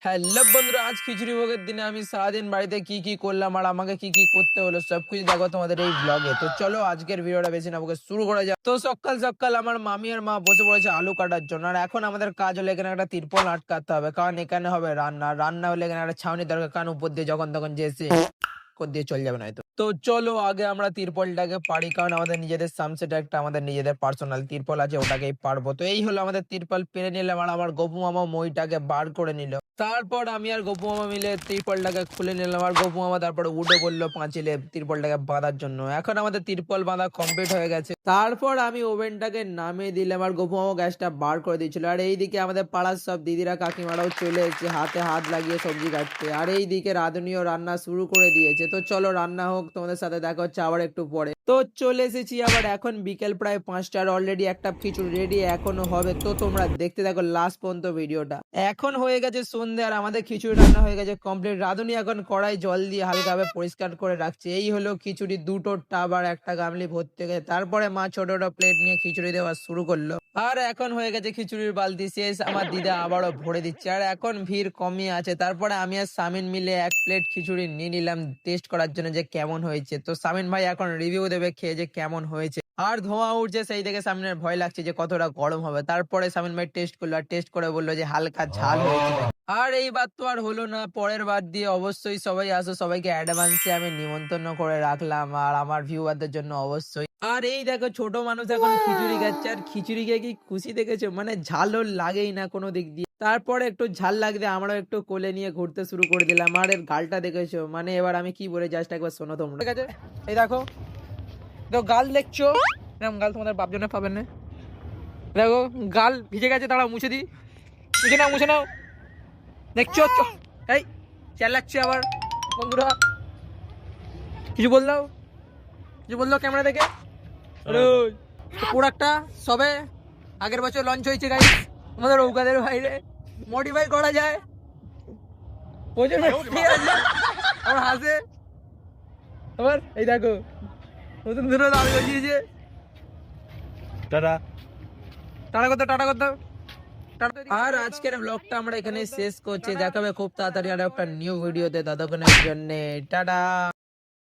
Hello বন্ধুরা, আজ খিচুড়ি ভোগের দিনে আমি সারাদিন বাড়িতে কি কি করলাম আর আমাকে কি কি করতে হলো সবকিছু দেখো তোমাদের এই ব্লগে। তো চলো আজকের ভিডিওটা বেশি না বকে শুরু করা যাক। তো সকাল সকাল আমার মামি আর মা বসে পড়েছে আলু কাটার জন্য, আর এখন আমাদের কাজ হলো এখানে একটা তিরপল আটকাতে হবে, কারণ এখানে হবে রান্না। রান্না হলে এখানে একটা ছাউনি দরকার, কারণ উপর দিয়ে যখন তখন যে এসে দিয়ে চলে যাবে না। তো চলো আগে আমরা তিরপলটাকে পারি, কারণ আমাদের নিজেদের সামসেট একটা আমাদের নিজেদের পার্সোনাল তিরপল আছে, ওটাকেই পারবো। তো এই হলো আমাদের তিরপল পেরে নিলাম, আর আমার গপু মামা মইটাকে বার করে নিল। তারপর আমি আর গপু মামা মিলে তিরপলটাকে খুলে নিলাম, আর গপু মামা তারপরে উঠে বললো পাঁচিলে তিরপলটাকে বাঁধার জন্য। এখন আমাদের তিরপল বাঁধা কমপ্লিট হয়ে গেছে। তারপর আমি ওভেনটাকে নামিয়ে দিলাম, আর গপু মামা গ্যাসটা বার করে দিয়েছিল। আর এইদিকে আমাদের পাড়ার সব দিদিরা কাকিমারাও চলে এসেছে হাতে হাত লাগিয়ে সবজি কাটতে। আর এইদিকে রাঁধুনিও রান্না শুরু করে দিয়েছে। তো চলো রান্না হোক, তোমাদের সাথে দেখা হচ্ছে আবার একটু পরে। তো চলে এসেছি আবার, এখন বিকেল প্রায় 5টার, অলরেডি একটা খিচুড়ি রেডি এখনো হবে। তো তোমরা দেখতে থাকো লাস্ট পর্যন্ত ভিডিওটা। এখন হয়ে গেছে সন্ধ্যে, আর আমাদের খিচুড়ি রান্না হয়ে গেছে কমপ্লিট। রাঁধুনি এখন কড়াই জল দিয়ে হালকাভাবে পরিষ্কার করে রাখছে। এই হলো খিচুড়ি, দুটো টাব আর একটা গামলি ভর্তি গেছে। তারপরে মা ছোট ছোট প্লেট নিয়ে খিচুড়ি দেওয়া শুরু করলো। আর এখন হয়ে গেছে খিচুড়ির বালতি শেষ, আমার দিদা আবারও ভরে দিচ্ছে। আর এখন ভিড় কমই আছে। তারপরে আমি আর সামিন মিলে এক প্লেট খিচুড়ি নিয়ে নিলাম টেস্ট করার জন্য যে কেমন হয়েছে। তো সামিন ভাই এখন রিভিউ দেবে খেয়ে যে কেমন হয়েছে। আর ধোঁয়া উঠছে, সেই দেখে সামিনের ভয় লাগছে যে কতটা গরম হবে। তারপরে সামিন ভাই টেস্ট করলো, আর টেস্ট করে বললো যে হালকা ঝাল হয়েছে। আর এইবার তো আর হলো না, পরের বার দিয়ে অবশ্যই সবাই আসো, সবাইকে অ্যাডভান্সে আমি নিমন্ত্রণ করে রাখলাম, আর আমার ভিউয়ারদের জন্য অবশ্যই। আর এই দেখো ছোট মানুষ এখন খিচুড়ি খাচ্ছে, আর খিচুড়ি খেয়ে কি খুশি দেখেছো, মানে ঝালও লাগেই না কোনো দিক দিয়ে। তারপরে একটু ঝাল লাগতে আমরাও একটু কোলে নিয়ে ঘুরতে শুরু করে দিলাম। আর এর গালটা দেখেছো, মানে এবার আমি কি বলে জাস্ট একবার শোনো তোমরা, ঠিক আছে? এই দেখো, তো গাল দেখছো, এরকম গাল তোমাদের বাপজনে পাবেন না। দেখো গাল ভিজে গেছে, দাঁড়াও মুছে দিই। মুছে নাও মুছে নাও, দেখছো? এই চালাচ্ছে আবার বন্ধুরা, কিছু বললো, কিছু বললো ক্যামেরা দেখে। প্রোডাক্টটা সবে আগের বছর লঞ্চ হয়েছে গাইস, আমাদের ঔকাদের বাইরে মডিফাই করা যায়। আমার হাসে আবার, এই দেখো নতুন ধরে দাবি গজিয়েছে। টাটা টাটা করতে, টাটা করতে। আর আজকের ব্লগটা আমরা এখানে শেষ করছি। দেখাবে খুব তাড়াতাড়ি আর একটা নিউ ভিডিওতে, ততক্ষণের জন্য টাটা।